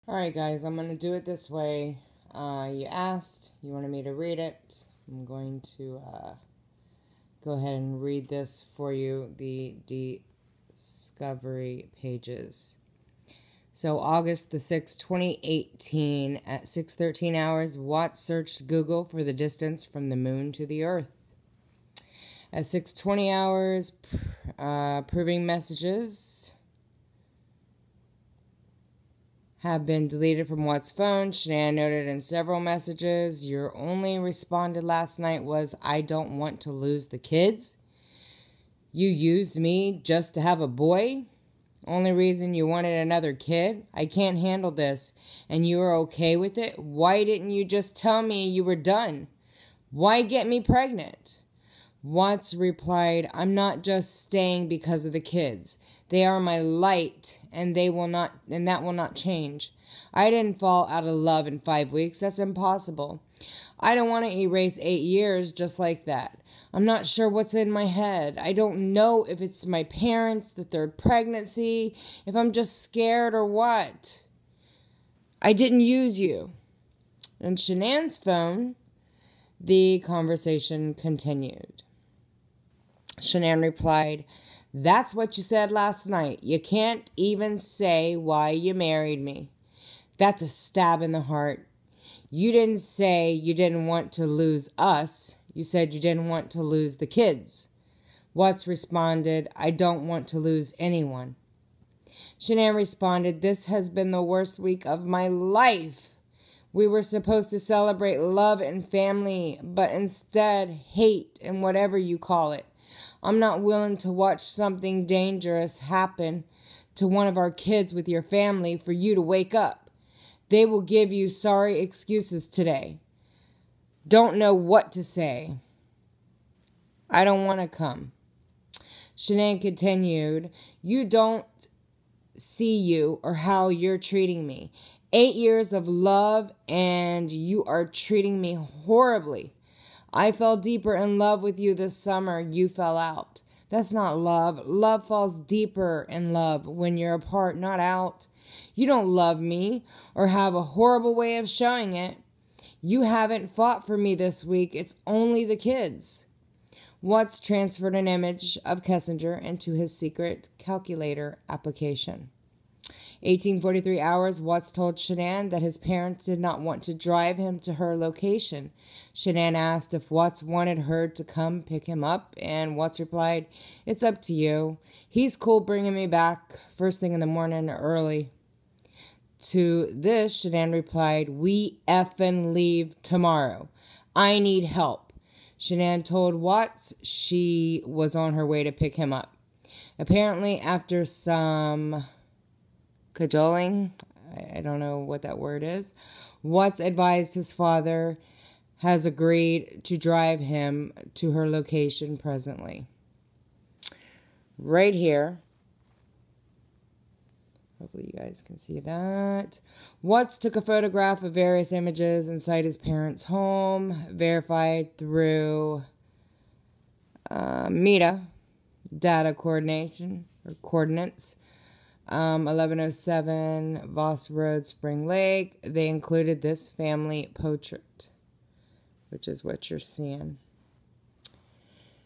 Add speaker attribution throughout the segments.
Speaker 1: Alright guys, I'm going to do it this way. You asked, you wanted me to read it. I'm going to go ahead and read this for you, the discovery pages. So August the 6th, 2018, at 6:13 hours, Watts searched Google for the distance from the moon to the Earth. At 6:20 hours, proving messages have been deleted from Watts' phone. Shanann noted in several messages, your only responded last night was, I don't want to lose the kids. You used me just to have a boy? Only reason you wanted another kid? I can't handle this. And you were okay with it? Why didn't you just tell me you were done? Why get me pregnant? Watts replied, I'm not just staying because of the kids. They are my light, and that will not change. I didn't fall out of love in 5 weeks. That's impossible. I don't want to erase 8 years just like that. I'm not sure what's in my head. I don't know if it's my parents, the third pregnancy, if I'm just scared or what. I didn't use you. On Shanann's phone, the conversation continued. Shanann replied, that's what you said last night. You can't even say why you married me. That's a stab in the heart. You didn't say you didn't want to lose us. You said you didn't want to lose the kids. Watts responded, I don't want to lose anyone. Shanann responded, this has been the worst week of my life. We were supposed to celebrate love and family, but instead hate and whatever you call it. I'm not willing to watch something dangerous happen to one of our kids with your family for you to wake up. They will give you sorry excuses today. Don't know what to say. I don't want to come. Shanann continued, you don't see you or how you're treating me. 8 years of love and you are treating me horribly. I fell deeper in love with you this summer. You fell out. That's not love. Love falls deeper in love when you're apart, not out. You don't love me or have a horrible way of showing it. You haven't fought for me this week. It's only the kids. Watts transferred an image of Kessinger into his secret calculator application. 1843 hours, Watts told Shanann that his parents did not want to drive him to her location. Shanann asked if Watts wanted her to come pick him up, and Watts replied, it's up to you. He's cool bringing me back first thing in the morning early. To this, Shanann replied, we effing leave tomorrow. I need help. Shanann told Watts she was on her way to pick him up. Apparently, after some cajoling, I don't know what that word is, Watts advised his father has agreed to drive him to her location presently. Right here. Hopefully you guys can see that. Watts took a photograph of various images inside his parents' home, verified through MEDA, data coordinates, 1107 Voss Road, Spring Lake. They included this family portrait, which is what you're seeing.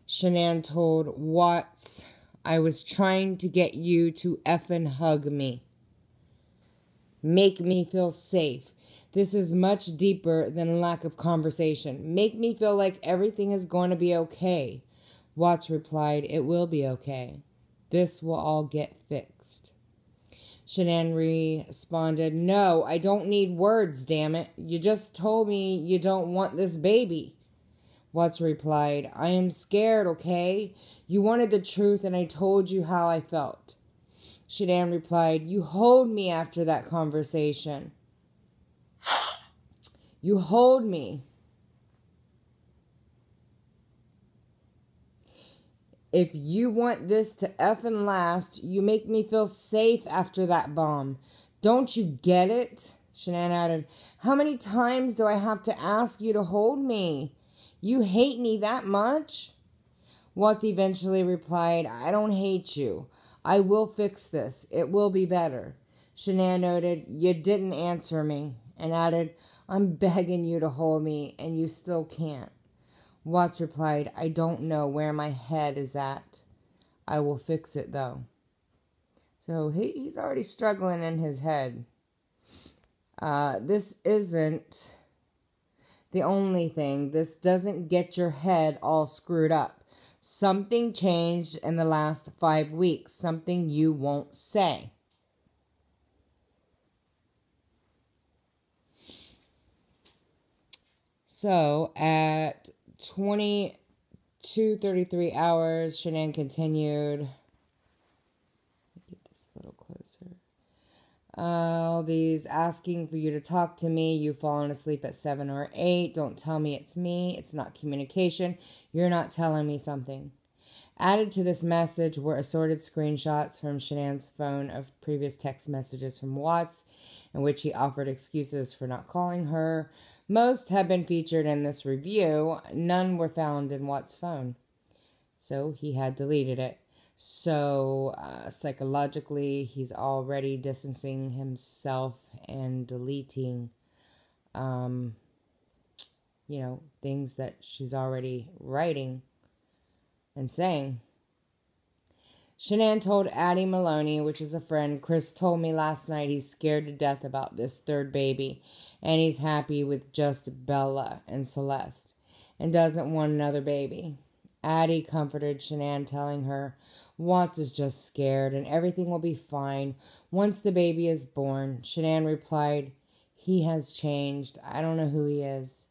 Speaker 1: Shanann told Watts, I was trying to get you to effing hug me. Make me feel safe. This is much deeper than lack of conversation. Make me feel like everything is going to be okay. Watts replied, it will be okay. This will all get fixed. Shanann responded, no, I don't need words, damn it. You just told me you don't want this baby. Watts replied, I am scared, okay? You wanted the truth and I told you how I felt. Shanann replied, you hold me after that conversation. You hold me. If you want this to effing last, you make me feel safe after that bomb. Don't you get it? Shanann added, how many times do I have to ask you to hold me? You hate me that much? Watts eventually replied, I don't hate you. I will fix this. It will be better. Shanann noted, "You didn't answer me," and added, "I'm begging you to hold me, and you still can't." Watts replied, "I don't know where my head is at. I will fix it, though." So he's already struggling in his head. This isn't the only thing. This doesn't get your head all screwed up. Something changed in the last 5 weeks. Something you won't say. So at 22:33 hours, Shanann continued. Get this a little closer. All these asking for you to talk to me. You've fallen asleep at 7 or 8. Don't tell me it's me. It's not communication. You're not telling me something. Added to this message were assorted screenshots from Shanann's phone of previous text messages from Watts, in which he offered excuses for not calling her. Most have been featured in this review. None were found in Watts' phone, so he had deleted it. So psychologically, he's already distancing himself and deleting, things that she's already writing and saying. Shanann told Addie Maloney, which is a friend, "Chris told me last night he's scared to death about this third baby, and he's happy with just Bella and Celeste, and doesn't want another baby." Addie comforted Shanann, telling her, "Watts is just scared, and everything will be fine once the baby is born." Shanann replied, "He has changed. I don't know who he is."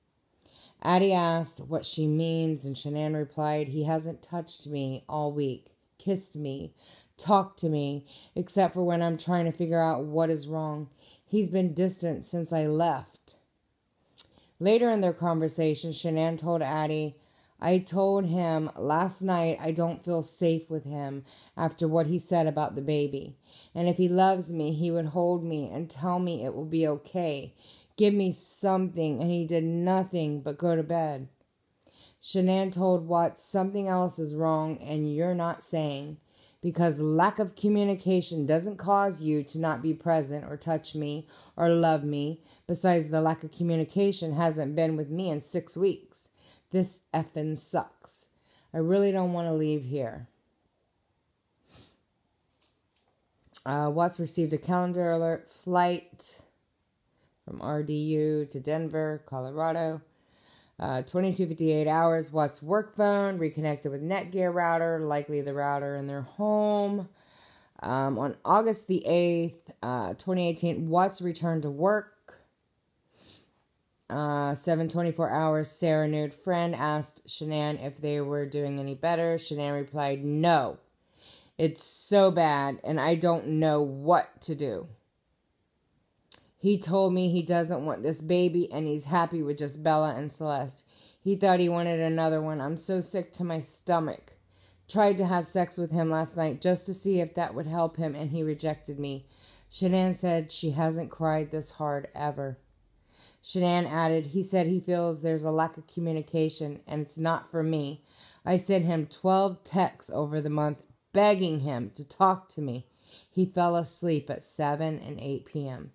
Speaker 1: Addie asked what she means, and Shanann replied, "He hasn't touched me all week, kissed me, talked to me, except for when I'm trying to figure out what is wrong. He's been distant since I left." Later in their conversation, Shanann told Addie, "I told him last night I don't feel safe with him after what he said about the baby. And if he loves me, he would hold me and tell me it will be okay. Give me something, and he did nothing but go to bed." Shanann told Watts, "Something else is wrong and you're not saying, because lack of communication doesn't cause you to not be present or touch me or love me. Besides, the lack of communication hasn't been with me in 6 weeks. This effing sucks. I really don't want to leave here." Watts received a calendar alert flight from RDU to Denver, Colorado. 22:58 hours. Watts' work phone reconnected with Netgear router, likely the router in their home. On August the 8th, 2018, Watts returned to work. 7:24 hours. Sarah, nude friend, asked Shanann if they were doing any better. Shanann replied, "No. It's so bad, and I don't know what to do. He told me he doesn't want this baby, and he's happy with just Bella and Celeste. He thought he wanted another one. I'm so sick to my stomach. Tried to have sex with him last night just to see if that would help him, and he rejected me." Shanann said she hasn't cried this hard ever. Shanann added, "He said he feels there's a lack of communication, and it's not for me. I sent him 12 texts over the month begging him to talk to me. He fell asleep at 7 and 8 p.m.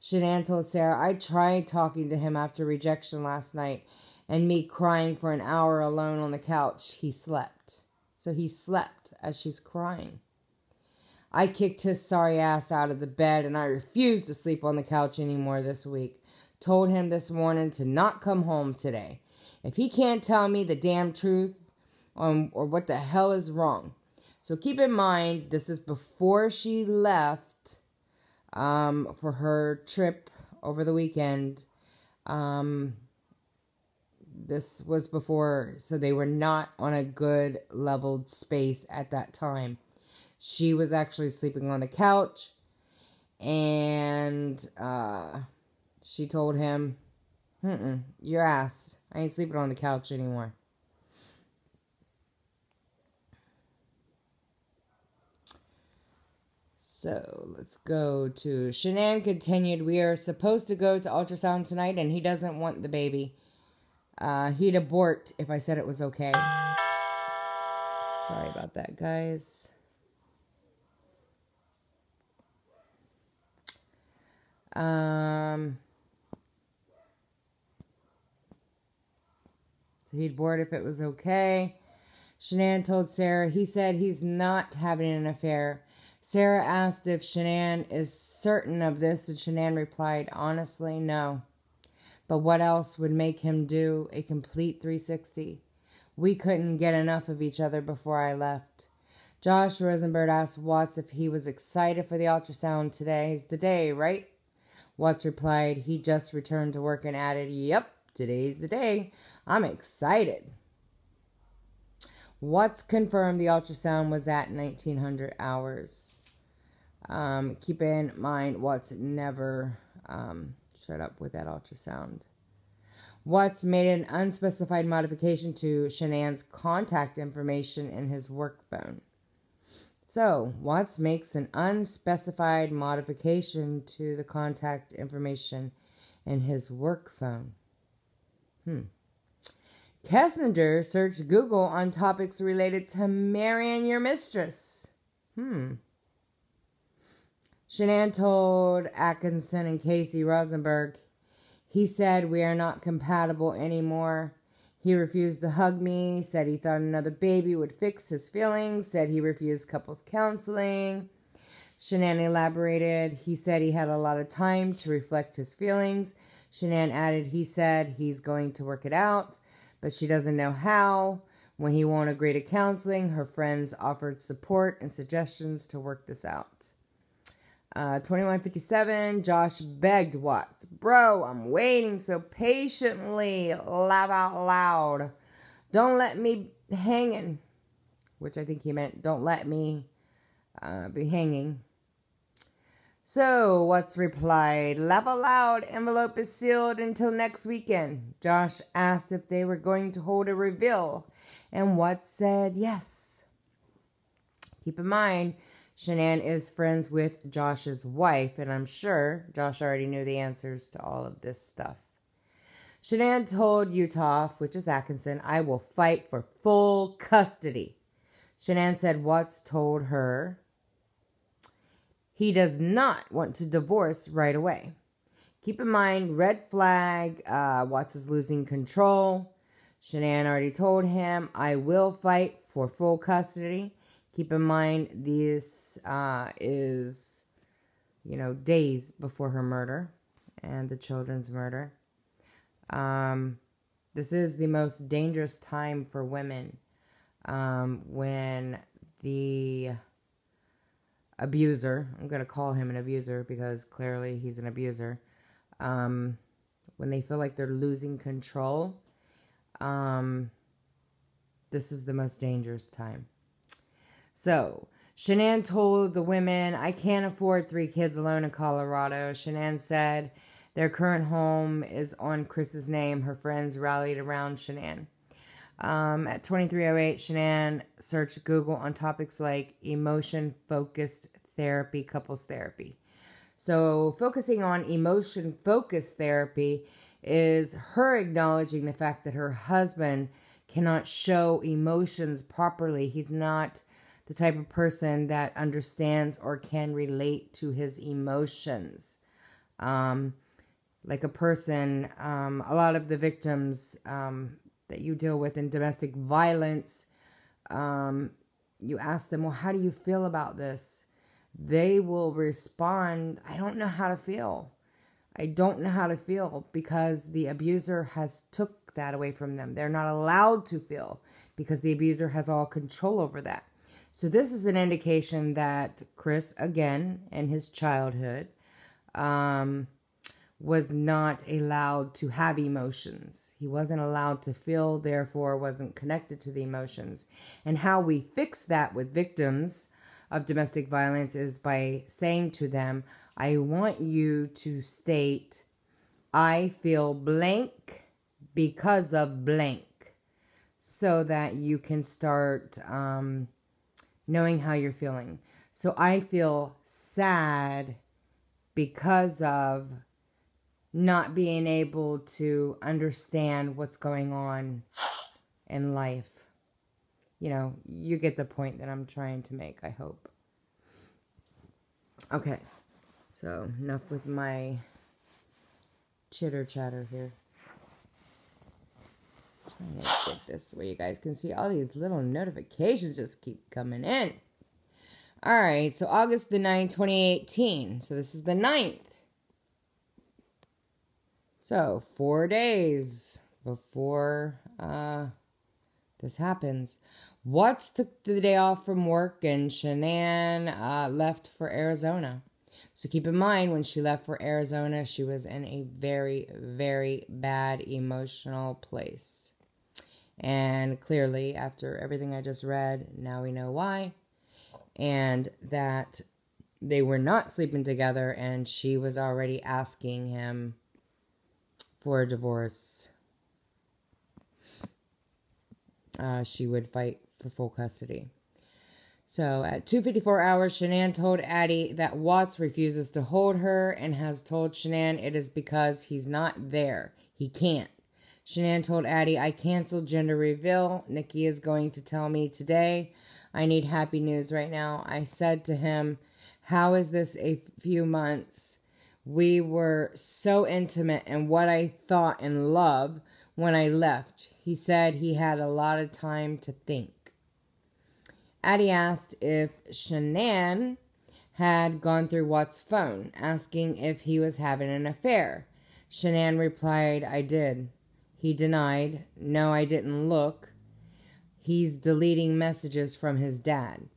Speaker 1: Shanann told Sarah, "I tried talking to him after rejection last night, and me crying for an hour alone on the couch. He slept." So he slept as she's crying. "I kicked his sorry ass out of the bed, and I refuse to sleep on the couch anymore this week. Told him this morning to not come home today. If he can't tell me the damn truth or what the hell is wrong." So keep in mind, this is before she left for her trip over the weekend. This was before, so they were not on a good leveled space at that time. She was actually sleeping on the couch, and she told him, "Your ass. I ain't sleeping on the couch anymore." So let's go to Shanann continued. "We are supposed to go to ultrasound tonight, and he doesn't want the baby. He'd abort if I said it was okay." Sorry about that, guys. So he'd board if it was okay. Shanann told Sarah he said he's not having an affair. Sarah asked if Shanann is certain of this, and Shanann replied, honestly, no. But what else would make him do a complete 360? We couldn't get enough of each other before I left. Josh Rosenberg asked Watts if he was excited for the ultrasound. Today's the day, right? Watts replied he just returned to work and added, yep, today's the day. I'm excited. Watts confirmed the ultrasound was at 1900 hours. Keep in mind, Watts never showed up with that ultrasound. Watts made an unspecified modification to Shanann's contact information in his work phone. So, Watts makes an unspecified modification to the contact information in his work phone. Kessinger searched Google on topics related to marrying your mistress. Shanann told Atkinson and Casey Rosenberg, he said we are not compatible anymore. He refused to hug me, said he thought another baby would fix his feelings, said he refused couples counseling. Shanann elaborated, he said he had a lot of time to reflect his feelings. Shanann added, he said he's going to work it out, but she doesn't know how. When he won't agree to counseling, her friends offered support and suggestions to work this out. 2157, Josh begged Watts, bro, I'm waiting so patiently, laugh out loud. Don't let me hanging, which I think he meant don't let me be hanging. So Watts replied, laugh out loud, envelope is sealed until next weekend. Josh asked if they were going to hold a reveal, and Watts said yes. Keep in mind, Shanann is friends with Josh's wife, and I'm sure Josh already knew the answers to all of this stuff. Shanann told Utah, which is Atkinson, I will fight for full custody. Shanann said Watts told her he does not want to divorce right away. Keep in mind, red flag, Watts is losing control. Shanann already told him, I will fight for full custody. Keep in mind, this is, days before her murder and the children's murder. This is the most dangerous time for women when the abuser, I'm going to call him an abuser because clearly he's an abuser, when they feel like they're losing control, this is the most dangerous time. So, Shanann told the women, I can't afford 3 kids alone in Colorado. Shanann said their current home is on Chris's name. Her friends rallied around Shanann. At 2308, Shanann searched Google on topics like emotion-focused therapy, couples therapy. So, focusing on emotion-focused therapy is her acknowledging the fact that her husband cannot show emotions properly. He's not the type of person that understands or can relate to his emotions. Like a person, a lot of the victims that you deal with in domestic violence, you ask them, well, how do you feel about this? They will respond, I don't know how to feel. I don't know how to feel because the abuser has took that away from them. They're not allowed to feel because the abuser has all control over that. So this is an indication that Chris, again, in his childhood, was not allowed to have emotions. He wasn't allowed to feel, therefore wasn't connected to the emotions. And how we fix that with victims of domestic violence is by saying to them, I want you to state, I feel blank because of blank, so that you can start knowing how you're feeling. So I feel sad because of not being able to understand what's going on in life. You get the point that I'm trying to make, I hope. Okay. So, enough with my chitter chatter here. Trying to get this where you guys can see all these little notifications just keep coming in. Alright, so August the 9th, 2018. So this is the 9th. So 4 days before this happens. Watts took the day off from work and Shanann left for Arizona. So keep in mind, when she left for Arizona, she was in a very, very bad emotional place. And clearly, after everything I just read, now we know why. And that they were not sleeping together, and she was already asking him for a divorce. She would fight for full custody. So at 2:54 hours, Shanann told Addie that Watts refuses to hold her and has told Shanann it is because he's not there. He can't. Shanann told Addie, I canceled gender reveal. Nikki is going to tell me today. I need happy news right now. I said to him, how is this a few months? We were so intimate and what I thought and love when I left. He said he had a lot of time to think. Addie asked if Shanann had gone through Watts' phone, asking if he was having an affair. Shanann replied, I did. He denied, no, I didn't look. He's deleting messages from his dad.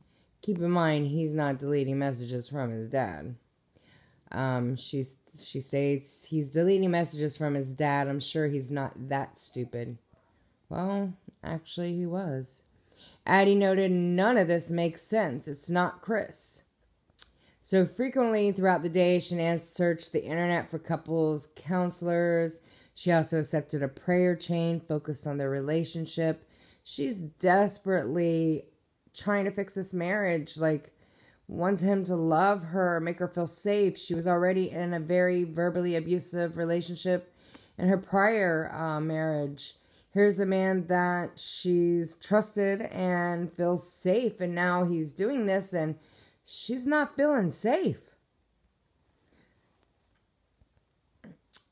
Speaker 1: Keep in mind, he's not deleting messages from his dad. She states he's deleting messages from his dad. I'm sure he's not that stupid. Well, actually he was. Addie noted none of this makes sense. It's not Chris. So frequently throughout the day, Shanann searched the internet for couples counselors. She also accepted a prayer chain focused on their relationship. She's desperately trying to fix this marriage. Like, wants him to love her, make her feel safe. She was already in a very verbally abusive relationship in her prior marriage. Here's a man that she's trusted and feels safe, and now he's doing this, and she's not feeling safe.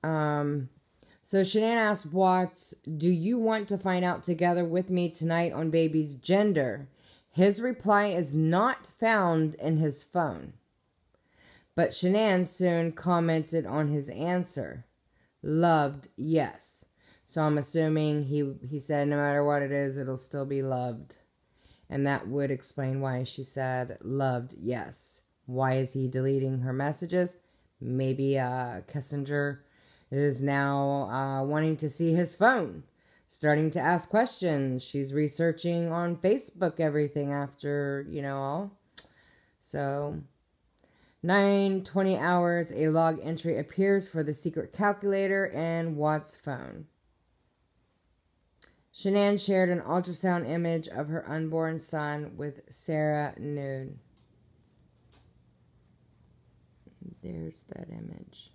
Speaker 1: So Shanann asked Watts, do you want to find out together with me tonight on baby's gender? His reply is not found in his phone. But Shanann soon commented on his answer. Loved, yes. So I'm assuming he said no matter what it is, it'll still be loved. And that would explain why she said loved, yes. Why is he deleting her messages? Maybe Kessinger is now wanting to see his phone. Starting to ask questions. She's researching on Facebook everything after, all. So 9:20 hours, a log entry appears for the secret calculator and Watts' phone. Shanann shared an ultrasound image of her unborn son with Sarah nude. There's that image.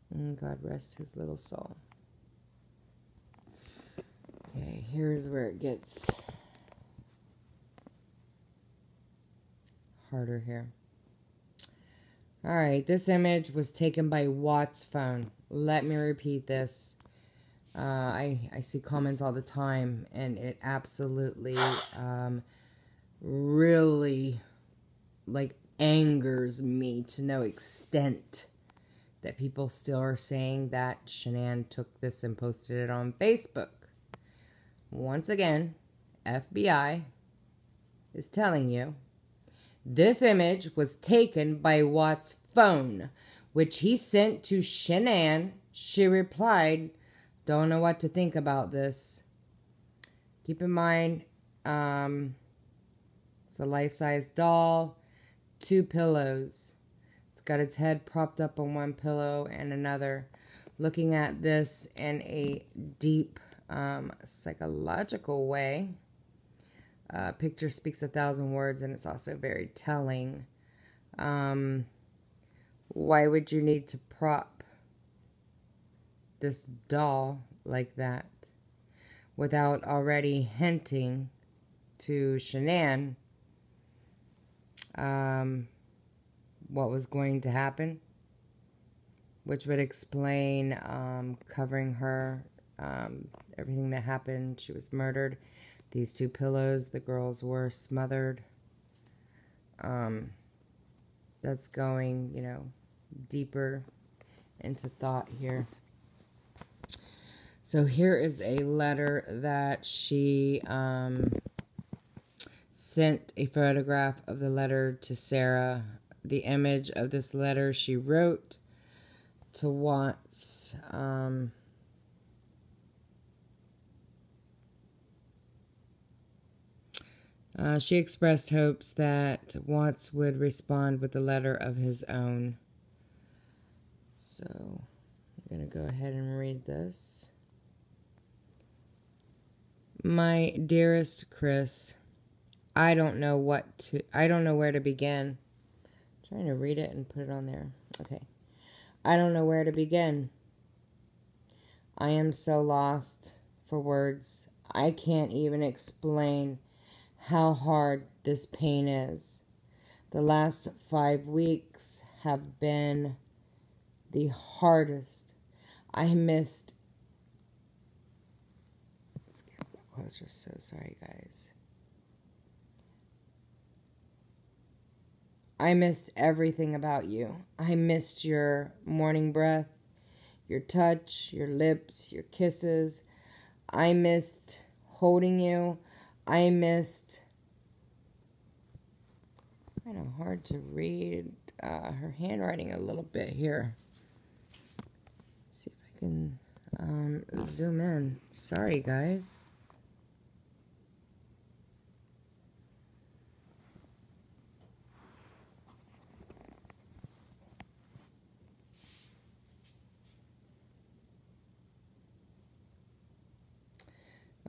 Speaker 1: And God rest his little soul. Okay, here's where it gets harder here. Alright, this image was taken by Watts' phone. Let me repeat this. I see comments all the time, and it absolutely really angers me to no extent that people still are saying that Shanann took this and posted it on Facebook. Once again, FBI is telling you this image was taken by Watts' phone, which he sent to Shanann. She replied, don't know what to think about this. Keep in mind, it's a life-size doll, 2 pillows. It's got its head propped up on one pillow and another. Looking at this in a deep psychological way. Picture speaks 1,000 words, and it's also very telling. Why would you need to prop this doll like that without already hinting to Shanann what was going to happen, which would explain covering her, everything that happened. She was murdered. These 2 pillows, the girls were smothered. That's going, deeper into thought here. So here is a letter that she sent a photograph of the letter to Sarah. The image of this letter she wrote to Watts. She expressed hopes that Watts would respond with a letter of his own. So I'm going to go ahead and read this. My dearest Chris, I don't know where to begin. I'm trying to read it and put it on there. Okay. I don't know where to begin. I am so lost for words. I can't even explain how hard this pain is. The last 5 weeks have been the hardest. I missed... Let's get a little closer. So sorry, guys. I missed everything about you. I missed your morning breath, your touch, your lips, your kisses. I missed holding you. I missed... Kind of hard to read her handwriting a little bit here. Let's see if I can zoom in. Sorry, guys.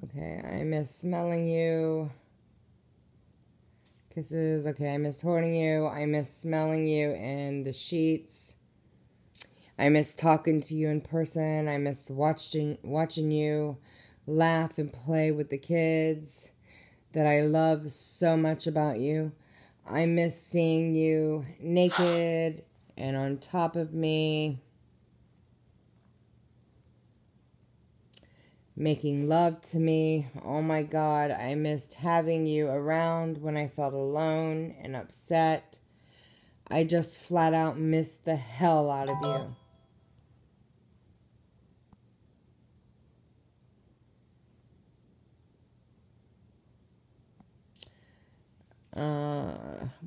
Speaker 1: Okay, I miss smelling you. Kisses. Okay, I missed holding you. I miss smelling you in the sheets. I miss talking to you in person. I missed watching you laugh and play with the kids that I love so much about you. I miss seeing you naked and on top of me, making love to me. Oh my God, I missed having you around when I felt alone and upset. I just flat out missed the hell out of you.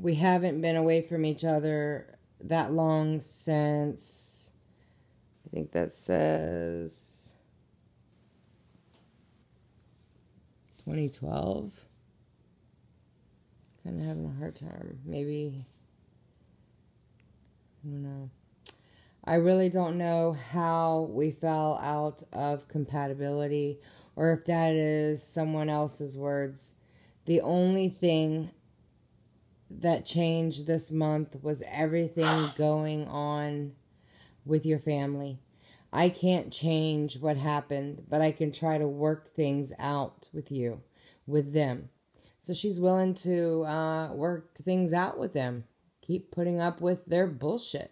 Speaker 1: We haven't been away from each other that long since, I think that says 2012. Kind of having a hard time. Maybe, I don't know. I really don't know how we fell out of compatibility or if that is someone else's words. The only thing that changed this month was everything going on with your family. I can't change what happened, but I can try to work things out with you, with them. So she's willing to work things out with them. Keep putting up with their bullshit.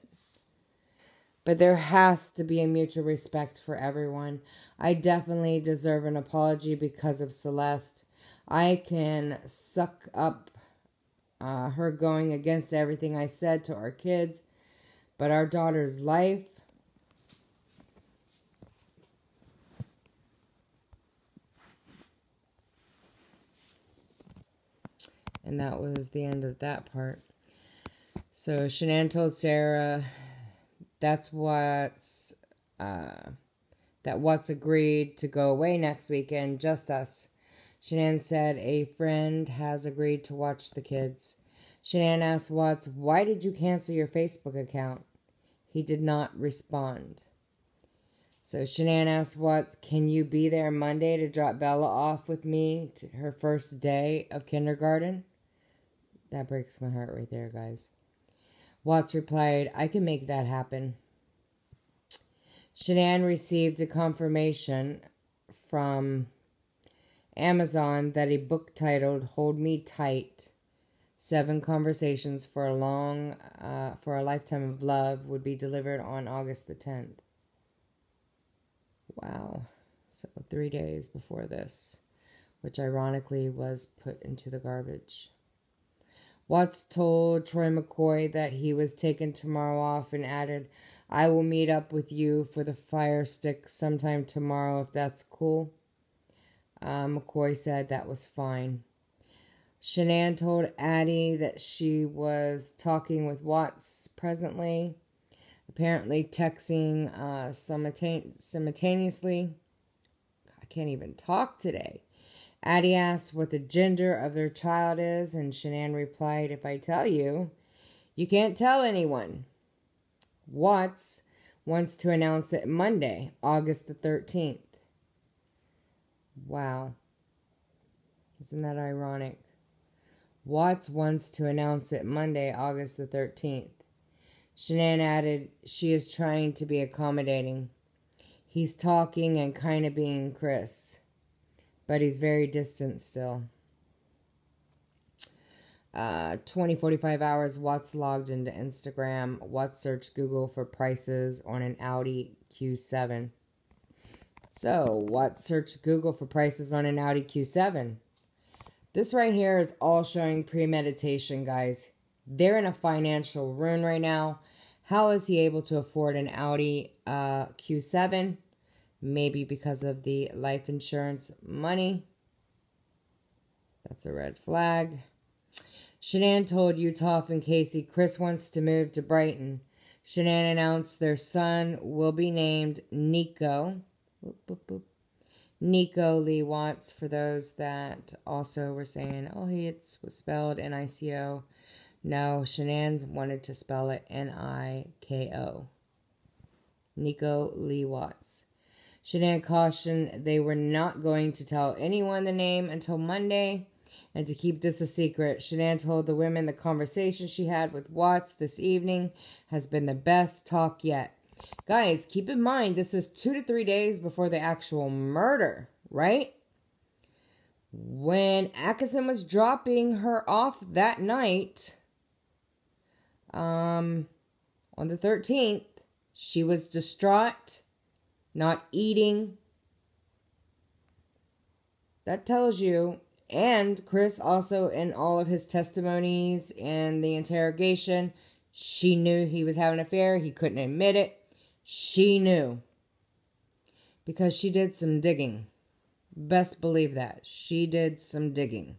Speaker 1: But there has to be a mutual respect for everyone. I definitely deserve an apology because of Celeste. I can suck up her going against everything I said to our kids, but our daughter's life, and that was the end of that part. So Shanann told Sarah that Watts agreed to go away next weekend, just us. Shanann said a friend has agreed to watch the kids. Shanann asked Watts, "Why did you cancel your Facebook account?" He did not respond. So Shanann asked Watts, "Can you be there Monday to drop Bella off with me to her first day of kindergarten?" That breaks my heart right there, guys. Watts replied, "I can make that happen." Shanann received a confirmation from Amazon that a book titled Hold Me Tight 7 conversations for a lifetime of love would be delivered on August the 10th. Wow. So 3 days before this, which ironically was put into the garbage. Watts told Troy McCoy that he was taking tomorrow off and added, "I will meet up with you for the fire stick sometime tomorrow if that's cool." McCoy said that was fine. Shanann told Addie that she was talking with Watts presently, apparently texting simultaneously. I can't even talk today. Addie asked what the gender of their child is, and Shanann replied, "If I tell you, you can't tell anyone." Watts wants to announce it Monday, August the 13th. Wow. Isn't that ironic? Watts wants to announce it Monday, August the 13th. Shanann added, she is trying to be accommodating. He's talking and kind of being Chris, but he's very distant still. 45 hours, Watts logged into Instagram. Watts searched Google for prices on an Audi Q7. So, Watts searched Google for prices on an Audi Q7. This right here is all showing premeditation, guys. They're in a financial ruin right now. How is he able to afford an Audi Q7? Maybe because of the life insurance money. That's a red flag. Shanann told Utah and Casey Chris wants to move to Brighton. Shanann announced their son will be named Nico. Boop, boop, boop. Nico Lee Watts, for those that also were saying, oh, was spelled Nico. No, Shanann wanted to spell it Niko. Nico Lee Watts. Shanann cautioned they were not going to tell anyone the name until Monday, and to keep this a secret. Shanann told the women the conversation she had with Watts this evening has been the best talk yet. Guys, keep in mind, this is 2 to 3 days before the actual murder, right? When Atkinson was dropping her off that night, on the 13th, she was distraught, not eating. That tells you. And Chris also, in all of his testimonies and the interrogation, she knew he was having an affair. He couldn't admit it. She knew. Because she did some digging. Best believe that. She did some digging.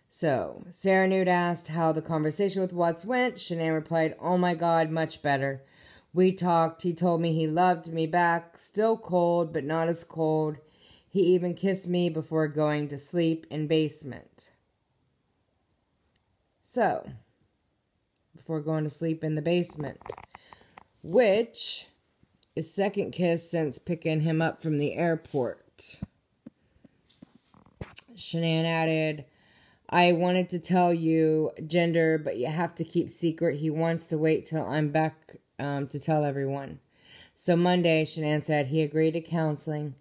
Speaker 1: So, Sarah Nude asked how the conversation with Watts went. Shanann replied, "Oh my God, much better. We talked. He told me he loved me back. Still cold, but not as cold. He even kissed me before going to sleep in basement." So, before going to sleep in the basement. Which is second kiss since picking him up from the airport. Shanann added, "I wanted to tell you gender, but you have to keep secret. He wants to wait till I'm back to tell everyone." So Monday, Shanann said he agreed to counseling.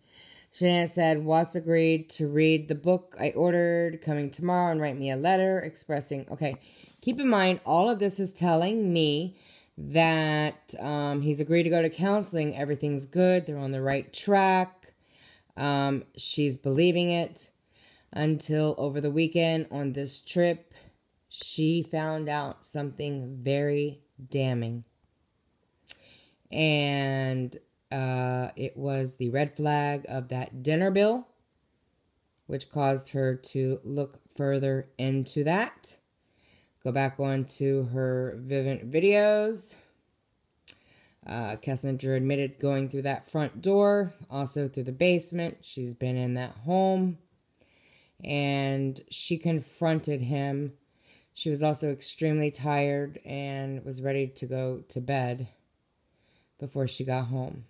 Speaker 1: Shanann said Watts agreed to read the book I ordered coming tomorrow and write me a letter expressing. Okay, keep in mind, all of this is telling me that he's agreed to go to counseling. Everything's good. They're on the right track. She's believing it. Until over the weekend on this trip, she found out something very damning. And it was the red flag of that dinner bill, which caused her to look further into that. Go back on to her Vivint videos. Kessinger admitted going through that front door, also through the basement. She's been in that home. And she confronted him. She was also extremely tired and was ready to go to bed before she got home.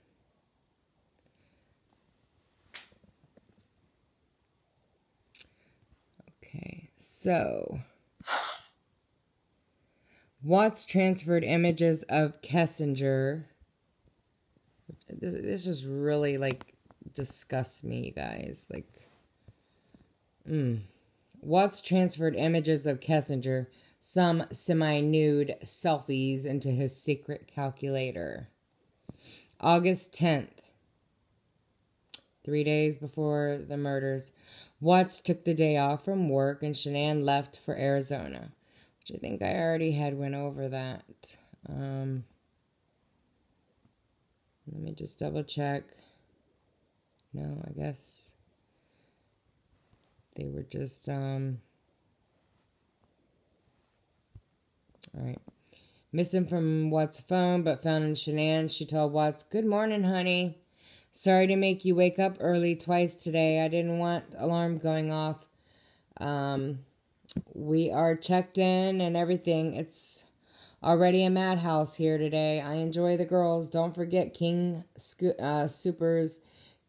Speaker 1: Okay, so Watts transferred images of Kessinger. This just really, disgusts me, you guys. Watts transferred images of Kessinger, some semi-nude selfies, into his secret calculator. August 10th, 3 days before the murders, Watts took the day off from work and Shanann left for Arizona, which I think I already had went over that. Let me just double check. No, I guess they were just, all right. Missing from Watts' phone, but found in Shanann. She told Watts, "Good morning, honey. Sorry to make you wake up early twice today. I didn't want alarm going off. We are checked in and everything. It's already a madhouse here today. I enjoy the girls. Don't forget King Supers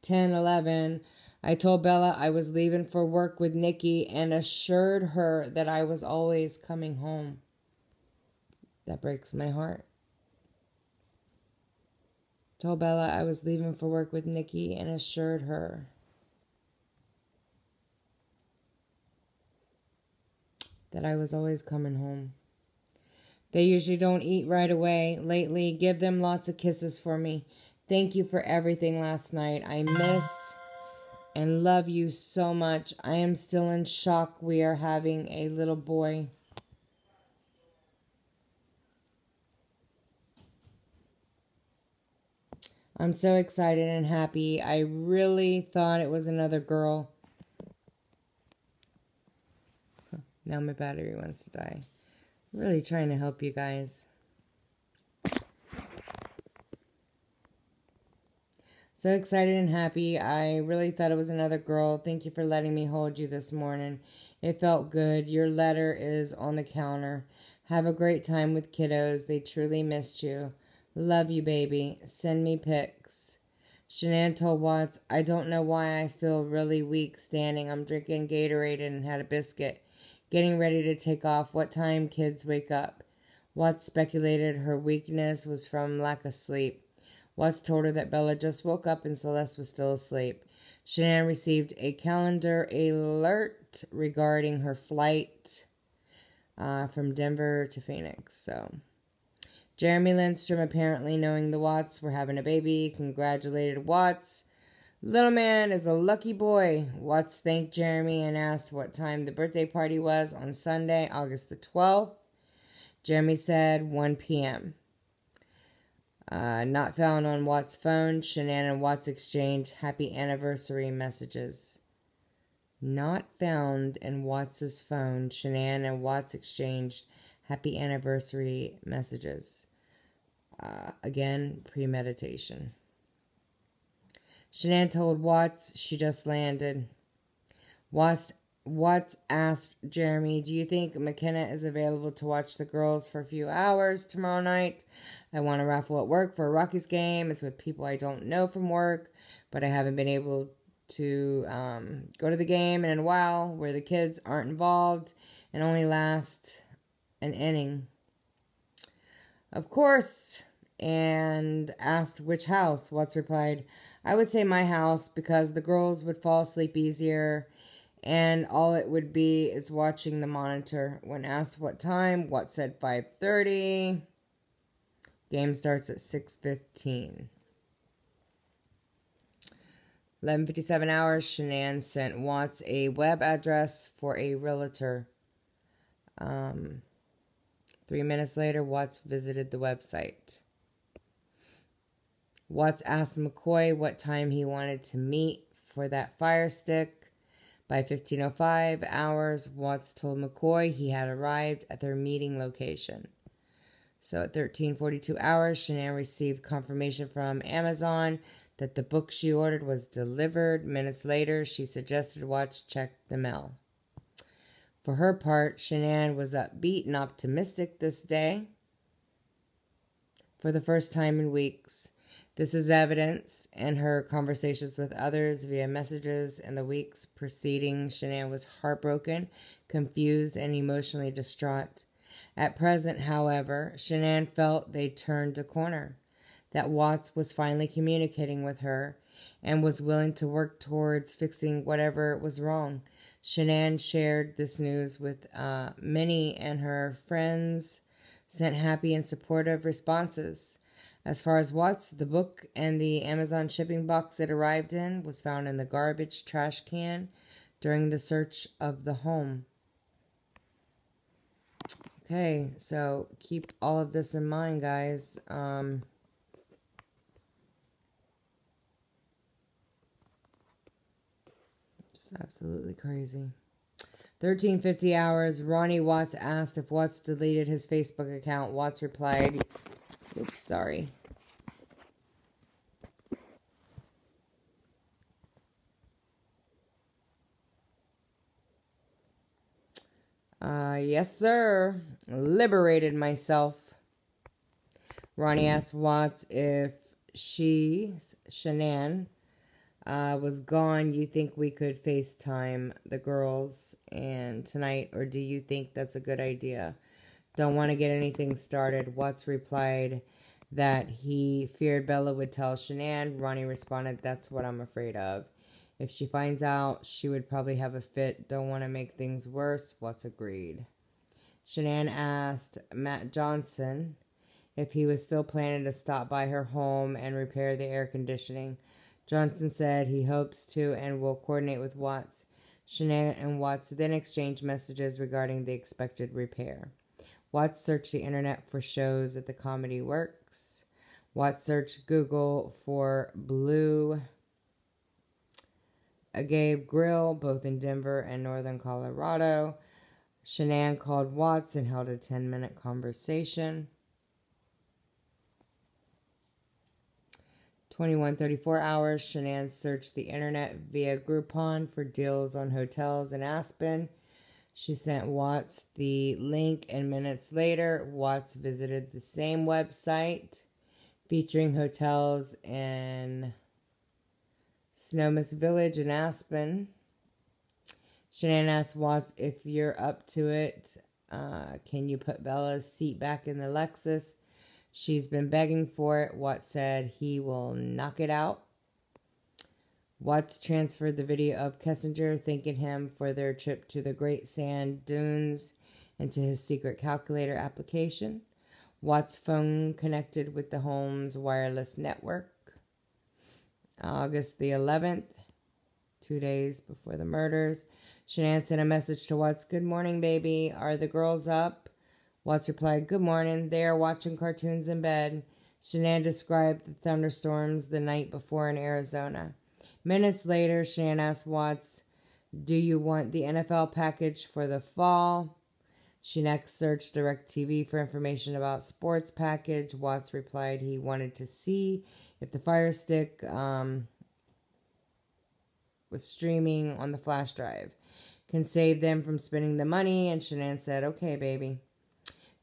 Speaker 1: 10-11. I told Bella I was leaving for work with Nikki and assured her that I was always coming home." That breaks my heart. Told Bella I was leaving for work with Nikki and assured her. That I was always coming home. They usually don't eat right away. Lately, give them lots of kisses for me. Thank you for everything last night. I miss and love you so much. I am still in shock we are having a little boy. I'm so excited and happy. I really thought it was another girl. Now my battery wants to die. I'm really trying to help you guys. So excited and happy. I really thought it was another girl. Thank you for letting me hold you this morning. It felt good. Your letter is on the counter. Have a great time with kiddos. They truly missed you. Love you, baby. Send me pics. Shanann told Watts, "I don't know why I feel really weak standing. I'm drinking Gatorade and had a biscuit. Getting ready to take off. What time kids wake up?" Watts speculated her weakness was from lack of sleep. Watts told her that Bella just woke up and Celeste was still asleep. Shanann received a calendar alert regarding her flight from Denver to Phoenix. So, Jeremy Lindstrom, apparently knowing the Watts were having a baby, congratulated Watts. "Little man is a lucky boy." Watts thanked Jeremy and asked what time the birthday party was on Sunday, August the 12th. Jeremy said 1 p.m. Not found on Watts' phone. Shanann and Watts exchanged happy anniversary messages. Not found in Watts' phone. Shanann and Watts exchanged happy anniversary messages. Again, premeditation. Shanann told Watts she just landed. Watts asked Jeremy, "Do you think McKenna is available to watch the girls for a few hours tomorrow night? I want to raffle at work for a Rockies game. It's with people I don't know from work, but I haven't been able to go to the game in a while where the kids aren't involved and only last an inning." "Of course," and asked which house. Watts replied, "I would say my house because the girls would fall asleep easier and all it would be is watching the monitor." When asked what time, Watts said 5:30. Game starts at 6:15. 11:57 hours, Shanann sent Watts a web address for a realtor. 3 minutes later, Watts visited the website. Watts asked McCoy what time he wanted to meet for that fire stick. By 15:05 hours, Watts told McCoy he had arrived at their meeting location. So at 13:42 hours, Shanann received confirmation from Amazon that the book she ordered was delivered. Minutes later, she suggested Watts check the mail. For her part, Shanann was upbeat and optimistic this day for the first time in weeks. This is evidenced in her conversations with others via messages in the weeks preceding. Shanann was heartbroken, confused, and emotionally distraught. At present, however, Shanann felt they'd turned a corner, that Watts was finally communicating with her and was willing to work towards fixing whatever was wrong. Shanann shared this news with Minnie, and her friends sent happy and supportive responses. As far as Watts, the book and the Amazon shipping box it arrived in was found in the garbage trash can during the search of the home. Okay, so keep all of this in mind, guys. Just absolutely crazy. 1350 hours, Ronnie Watts asked if Watts deleted his Facebook account. Watts replied, oops, sorry. Yes, sir. Liberated myself. Ronnie asked Watts if Shanann, was gone. You think we could FaceTime the girls and tonight, or do you think that's a good idea? Don't want to get anything started. Watts replied that he feared Bella would tell Shanann. Ronnie responded, that's what I'm afraid of. If she finds out, she would probably have a fit. Don't want to make things worse. Watts agreed. Shanann asked Matt Johnson if he was still planning to stop by her home and repair the air conditioning. Johnson said he hopes to and will coordinate with Watts. Shanann and Watts then exchanged messages regarding the expected repair. Watts searched the internet for shows at the Comedy Works. Watts searched Google for Blue Agave Grill, both in Denver and Northern Colorado. Shanann called Watts and held a 10-minute conversation. 21:34 hours, Shanann searched the internet via Groupon for deals on hotels in Aspen. She sent Watts the link, and minutes later, Watts visited the same website featuring hotels in Snohomish Village in Aspen. Shanann asked Watts, if you're up to it, can you put Bella's seat back in the Lexus? She's been begging for it. Watts said he will knock it out. Watts transferred the video of Kessinger thanking him for their trip to the Great Sand Dunes into his secret calculator application. Watts' phone connected with the home's wireless network. August the 11th, 2 days before the murders, Shanann sent a message to Watts. Good morning, baby. Are the girls up? Watts replied, good morning. They are watching cartoons in bed. Shanann described the thunderstorms the night before in Arizona. Minutes later, Shanann asked Watts, do you want the NFL package for the fall? She next searched DirecTV for information about sports package. Watts replied he wanted to see if the Fire Stick was streaming on the flash drive. Can save them from spending the money, and Shanann said, okay, baby.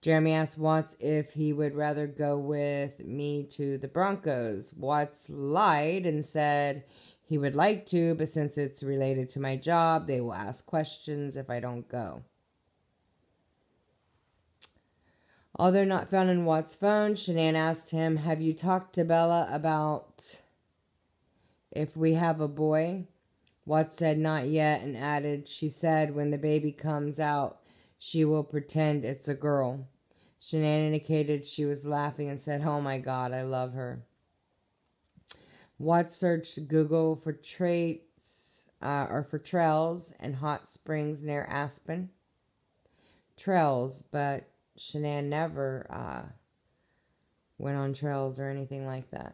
Speaker 1: Jeremy asked Watts if he would rather go with me to the Broncos. Watts lied and said he would like to, but since it's related to my job, they will ask questions if I don't go. Although not found in Watts' phone, Shanann asked him, have you talked to Bella about if we have a boy? Watts said not yet and added, she said when the baby comes out, she will pretend it's a girl. Shanann indicated she was laughing and said, oh my God, I love her. Watts searched Google for for trails and hot springs near Aspen. Trails, but Shanann never went on trails or anything like that.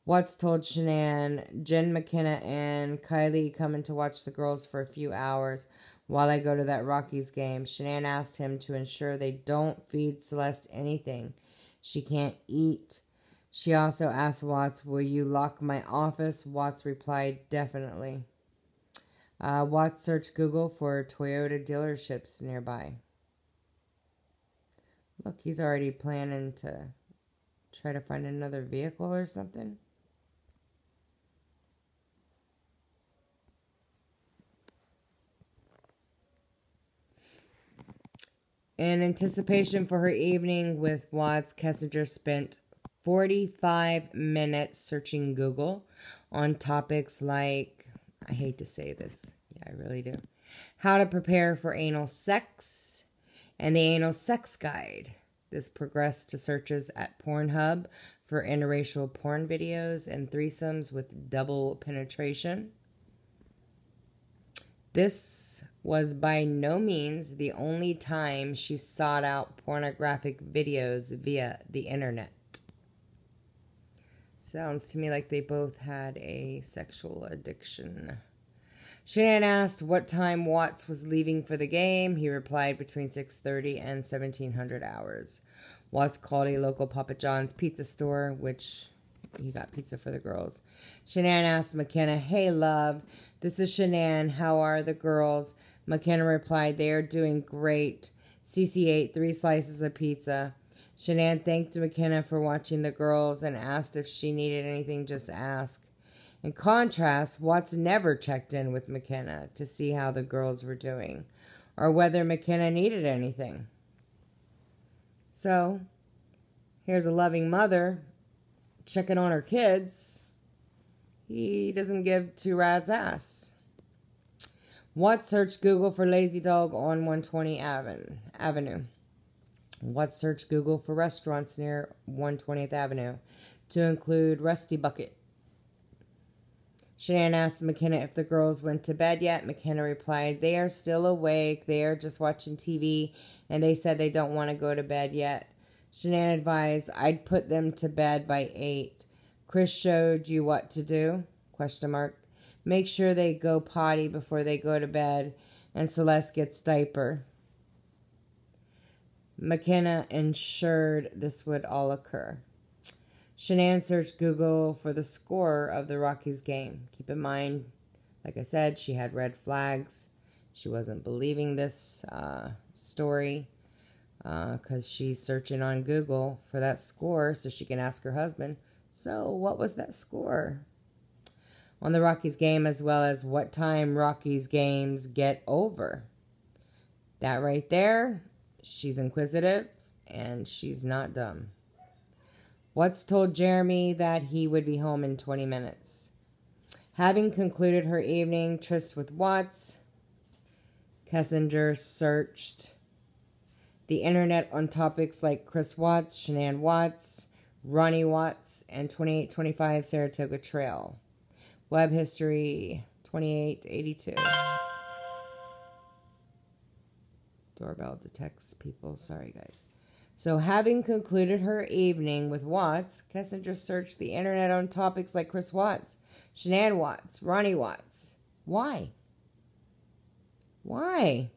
Speaker 1: Watts told Shanann, Jen McKenna and Kylie coming to watch the girls for a few hours while I go to that Rockies game. Shanann asked him to ensure they don't feed Celeste anything she can't eat. She also asked Watts, will you lock my office? Watts replied, definitely. Watts searched Google for Toyota dealerships nearby. Look, he's already planning to try to find another vehicle or something. In anticipation for her evening with Watts, Kessinger spent 45 minutes searching Google on topics like I hate to say this. Yeah, I really do. How to prepare for anal sex and the anal sex guide. This progressed to searches at Pornhub for interracial porn videos and threesomes with double penetration. This was by no means the only time she sought out pornographic videos via the internet. Sounds to me like they both had a sexual addiction. Shanann asked what time Watts was leaving for the game. He replied between 6:30 and 1700 hours. Watts called a local Papa John's pizza store, which he got pizza for the girls. Shanann asked McKenna, "Hey, love, this is Shanann. How are the girls?" McKenna replied, "They are doing great." Cece ate 3 slices of pizza. Shanann thanked McKenna for watching the girls and asked if she needed anything, just ask. In contrast, Watts never checked in with McKenna to see how the girls were doing or whether McKenna needed anything. So, here's a loving mother checking on her kids. He doesn't give 2 rats ass. Watts searched Google for Lazy Dog on 120 Avenue. Watts searched Google for restaurants near 120th Avenue to include Rusty Bucket. Shanann asked McKenna if the girls went to bed yet. McKenna replied, "They are still awake. They are just watching TV, and they said they don't want to go to bed yet." Shanann advised, "I'd put them to bed by 8. Chris showed you what to do? ? Make sure they go potty before they go to bed, and Celeste gets diaper." McKenna ensured this would all occur. Shanann searched Google for the score of the Rockies game. Keep in mind, like I said, she had red flags. She wasn't believing this story because she's searching on Google for that score so she can ask her husband, "So, what was that score?" On the Rockies game, as well as what time Rockies games get over. That right there, she's inquisitive and she's not dumb. Watts told Jeremy that he would be home in 20 minutes. Having concluded her evening tryst with Watts, Kessinger searched the internet on topics like Chris Watts, Shanann Watts, Ronnie Watts, and 2825 Saratoga Trail. Web history 2882. Doorbell detects people. Sorry, guys. So, having concluded her evening with Watts, Kessinger searched the internet on topics like Chris Watts, Shanann Watts, Ronnie Watts. Why? Why?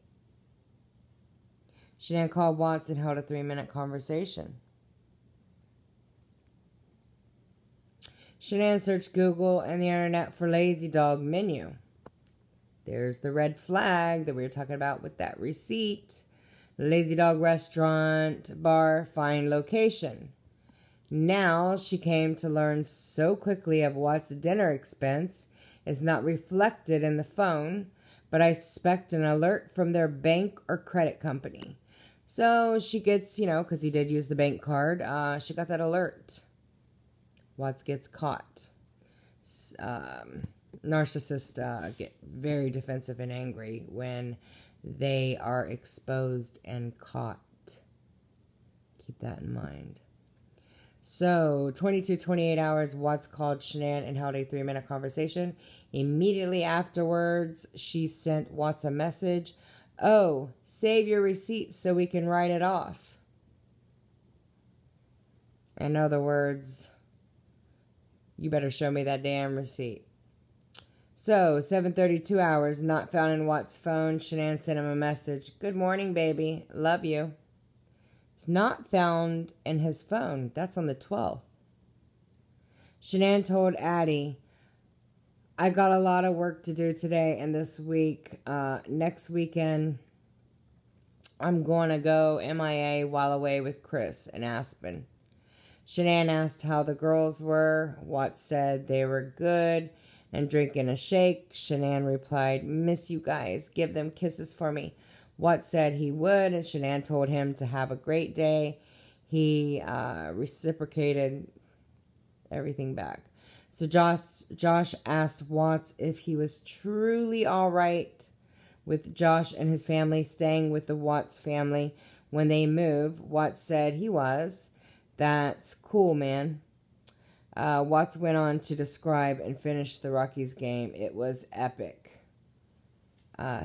Speaker 1: Shanann called Watts and held a 3-minute conversation. Shanann searched Google and the internet for Lazy Dog menu. There's the red flag that we were talking about with that receipt. Lazy Dog restaurant, bar, find location. Now she came to learn so quickly of Watts' dinner expense is not reflected in the phone, but I suspect an alert from their bank or credit company. So she gets, because he did use the bank card, she got that alert. Watts gets caught. Narcissists get very defensive and angry when they are exposed and caught. Keep that in mind. So, 28 hours, Watts called Shanann and held a 3-minute conversation. Immediately afterwards, she sent Watts a message. "Oh, save your receipt so we can write it off." In other words, you better show me that damn receipt. So, 7:32 hours, not found in Watts' phone. Shanann sent him a message. "Good morning, baby. Love you." It's not found in his phone. That's on the 12th. Shanann told Addie, "I got a lot of work to do today and this week. Next weekend, I'm going to go MIA while away with Chris in Aspen." Shanann asked how the girls were. Watts said they were good and drinking a shake. Shanann replied, "Miss you guys. Give them kisses for me." Watts said he would, and Shanann told him to have a great day. He reciprocated everything back. So Josh asked Watts if he was truly all right with Josh and his family staying with the Watts family when they move. Watts said he was. That's cool, man. Watts went on to describe and finish the Rockies game. It was epic.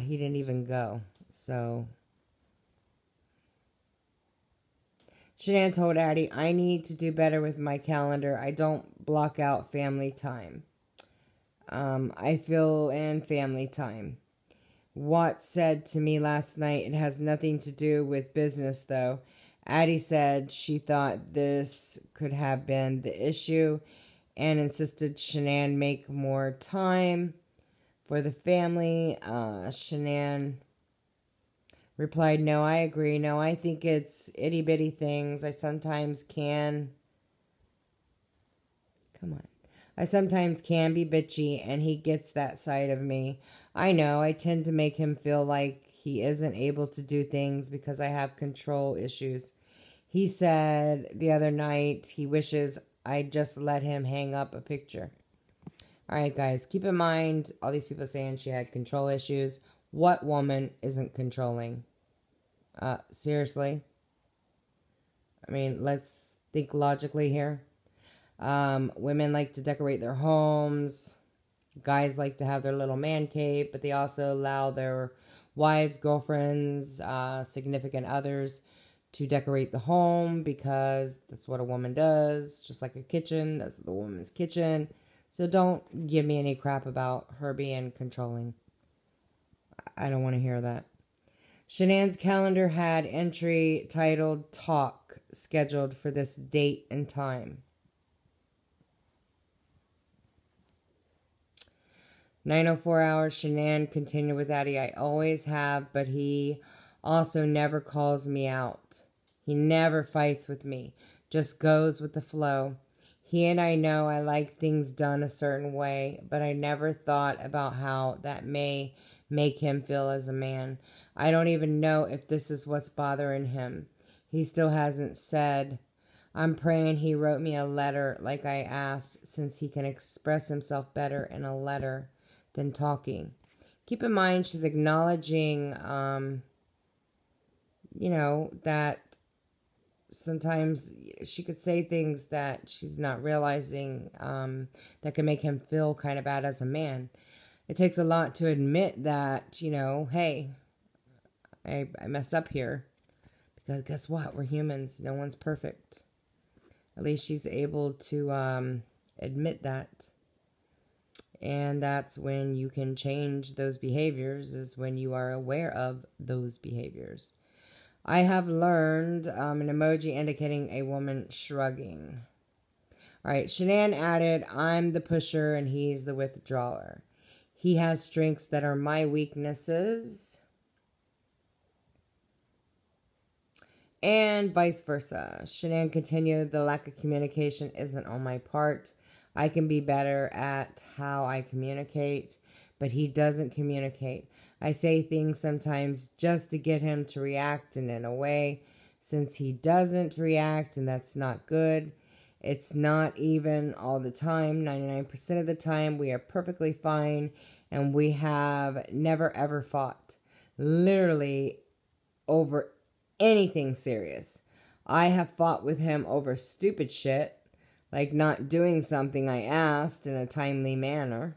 Speaker 1: He didn't even go. So Shanann told Addie, I need to do better with my calendar. I don't block out family time. I fill in family time. Watts said to me last night, it has nothing to do with business, though. Addie said she thought this could have been the issue and insisted Shanann make more time for the family. Shanann replied, no, I agree. No, I think it's itty-bitty things. I sometimes can be bitchy, and he gets that side of me. I know, I tend to make him feel like he isn't able to do things because I have control issues. He said the other night he wishes I'd just let him hang up a picture. All right, guys, keep in mind all these people saying she had control issues. What woman isn't controlling? Seriously? I mean, let's think logically here. Women like to decorate their homes. Guys like to have their little man cave, but they also allow their wives, girlfriends, significant others to decorate the home because that's what a woman does. Just like a kitchen, that's the woman's kitchen. So don't give me any crap about her being controlling. I don't want to hear that. Shanann's calendar had entry titled Talk scheduled for this date and time. 9:04 hours, Shanann continued with Addie. I always have, but he also never calls me out. He never fights with me, just goes with the flow. He and I know I like things done a certain way, but I never thought about how that may make him feel as a man. I don't even know if this is what's bothering him. He still hasn't said. I'm praying he wrote me a letter like I asked, since he can express himself better in a letter than talking. Keep in mind she's acknowledging, that sometimes she could say things that she's not realizing that can make him feel kind of bad as a man. It takes a lot to admit that, hey, I messed up here. Because guess what? We're humans. No one's perfect. At least she's able to admit that. And that's when you can change those behaviors, is when you are aware of those behaviors. I have learned an emoji indicating a woman shrugging. All right, Shanann added, I'm the pusher and he's the withdrawer. He has strengths that are my weaknesses. And vice versa. Shanann continued, the lack of communication isn't on my part. I can be better at how I communicate, but he doesn't communicate. I say things sometimes just to get him to react, and in a way, since he doesn't react, and that's not good, it's not even all the time. 99% of the time, we are perfectly fine, and we have never ever fought. Literally over anything serious. I have fought with him over stupid shit, like not doing something I asked in a timely manner.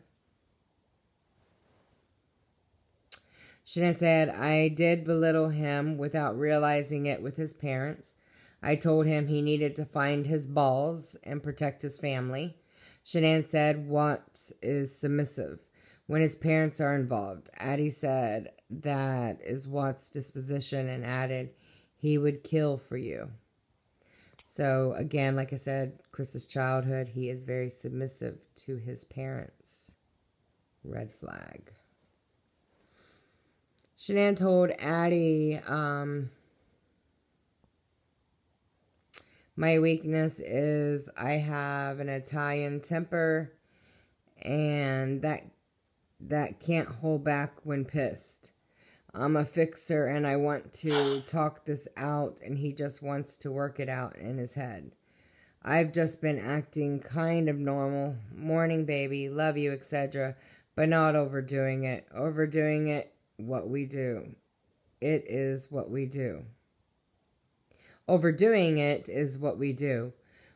Speaker 1: Shanann said, I did belittle him without realizing it with his parents. I told him he needed to find his balls and protect his family. Shanann said, Watts is submissive when his parents are involved. Addie said, that is Watts' disposition, and added, he would kill for you. So, again, like I said, Chris's childhood, he is very submissive to his parents. Red flag. Shanann told Addie, my weakness is I have an Italian temper, and that can't hold back when pissed. I'm a fixer, and I want to talk this out, and he just wants to work it out in his head. I've just been acting kind of normal. Morning, baby. Love you, etc. But not overdoing it. Overdoing it, what we do. It is what we do. Overdoing it is what we do.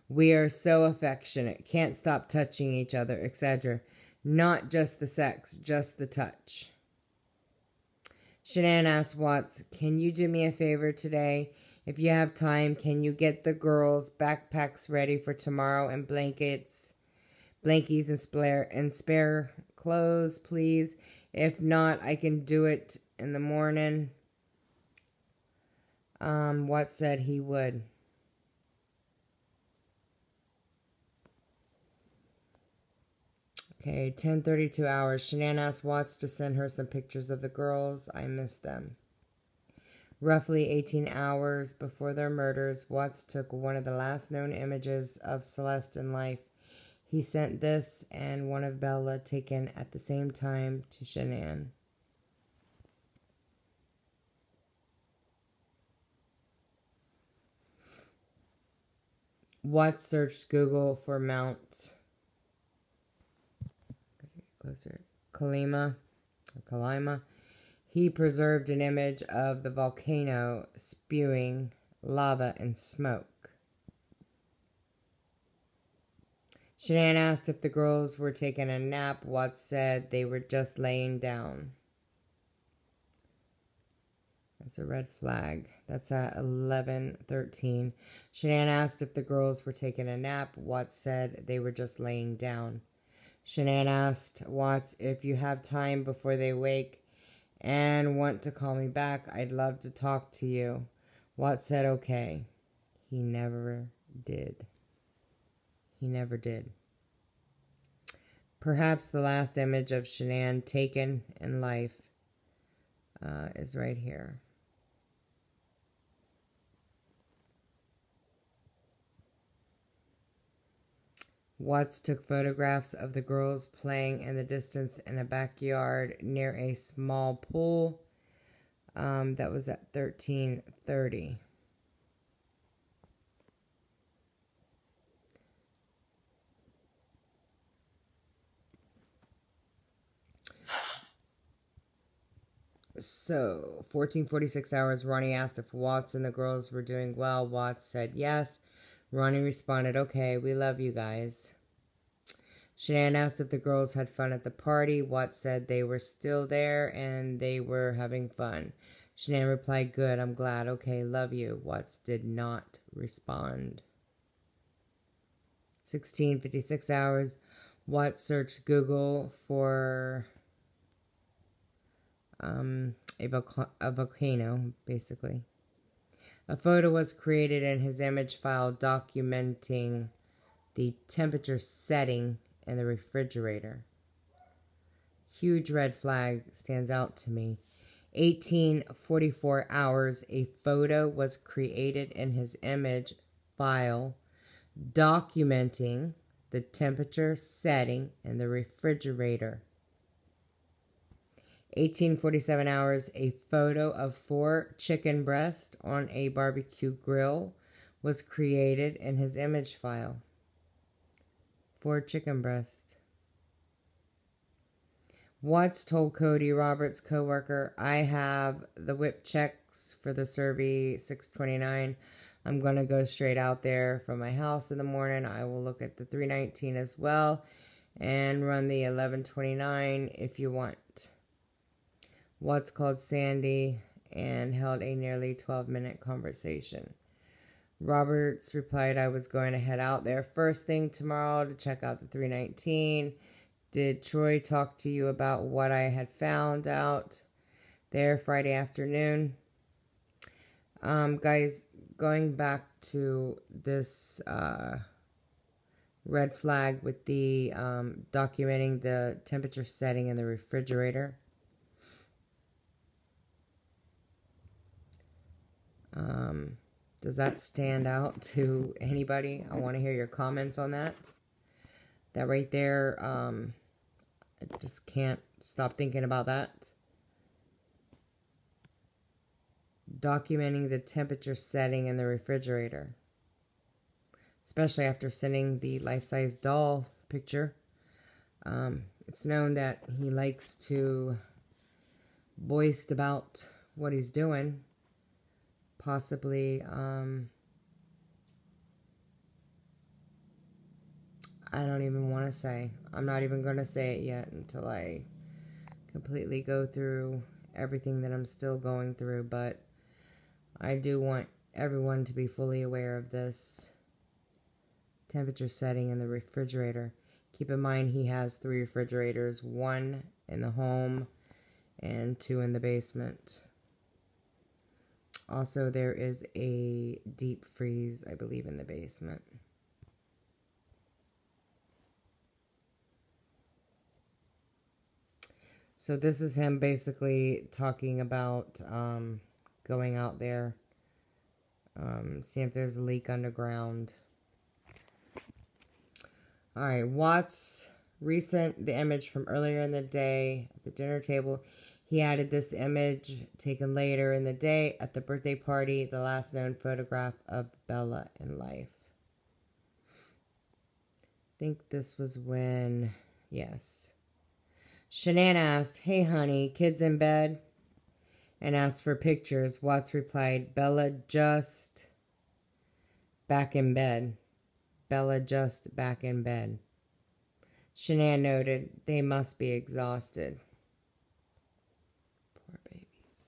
Speaker 1: We are so affectionate, can't stop touching each other, etc. Not just the sex, just the touch. Shanann asks Watts, can you do me a favor today? If you have time, can you get the girls' backpacks ready for tomorrow and blankies and spare clothes, please? If not, I can do it in the morning. Watts said he would. Okay, 10:32 hours. Shanann asked Watts to send her some pictures of the girls. I missed them. Roughly 18 hours before their murders, Watts took one of the last known images of Celeste in life. He sent this and one of Bella taken at the same time to Shanann. Watts searched Google for Mount Kalima. He preserved an image of the volcano spewing lava and smoke. Shanann asked if the girls were taking a nap. Watts said they were just laying down. That's a red flag. That's at 11:13. Shanann asked if the girls were taking a nap. Watts said they were just laying down. Shanann asked Watts, if you have time before they wake and want to call me back, I'd love to talk to you. Watts said okay. He never did. He never did. Perhaps the last image of Shanann taken in life is right here. Watts took photographs of the girls playing in the distance in a backyard near a small pool. That was at 13:30. So, 14:46 hours, Ronnie asked if Watts and the girls were doing well. Watts said yes. Ronnie responded, okay, we love you guys. Shanann asked if the girls had fun at the party. Watts said they were still there and they were having fun. Shanann replied, good, I'm glad. Okay, love you. Watts did not respond. 16:56 hours, Watts searched Google for a volcano, basically. A photo was created in his image file documenting the temperature setting in the refrigerator. Huge red flag stands out to me. 18:44 hours, a photo was created in his image file documenting the temperature setting in the refrigerator. 18:47 hours, a photo of 4 chicken breasts on a barbecue grill was created in his image file. 4 chicken breasts. Watts told Cody, Roberts' co-worker, I have the whip checks for the Survey 629. I'm going to go straight out there from my house in the morning. I will look at the 319 as well and run the 1129 if you want. Watts called Sandy and held a nearly 12-minute conversation. Roberts replied, I was going to head out there first thing tomorrow to check out the 319. Did Troy talk to you about what I had found out there Friday afternoon? Guys, going back to this red flag with the documenting the temperature setting in the refrigerator. Does that stand out to anybody? I want to hear your comments on that. That right there, I just can't stop thinking about that. Documenting the temperature setting in the refrigerator. especially after sending the life-size doll picture. It's known that he likes to boast about what he's doing. Possibly, I don't even want to say. I'm not even going to say it yet until I completely go through everything that I'm still going through. But I do want everyone to be fully aware of this temperature setting in the refrigerator. Keep in mind he has 3 refrigerators, 1 in the home and 2 in the basement. Also, there is a deep freeze, I believe, in the basement. So this is him basically talking about going out there, seeing if there's a leak underground. All right, Watts resent the image from earlier in the day at the dinner table. He added this image taken later in the day at the birthday party, the last known photograph of Bella in life. I think this was when, yes. Shanann asked, "Hey honey, kids in bed?" and asked for pictures. Watts replied, "Bella just back in bed. Bella just back in bed." Shanann noted, "They must be exhausted." Poor babies.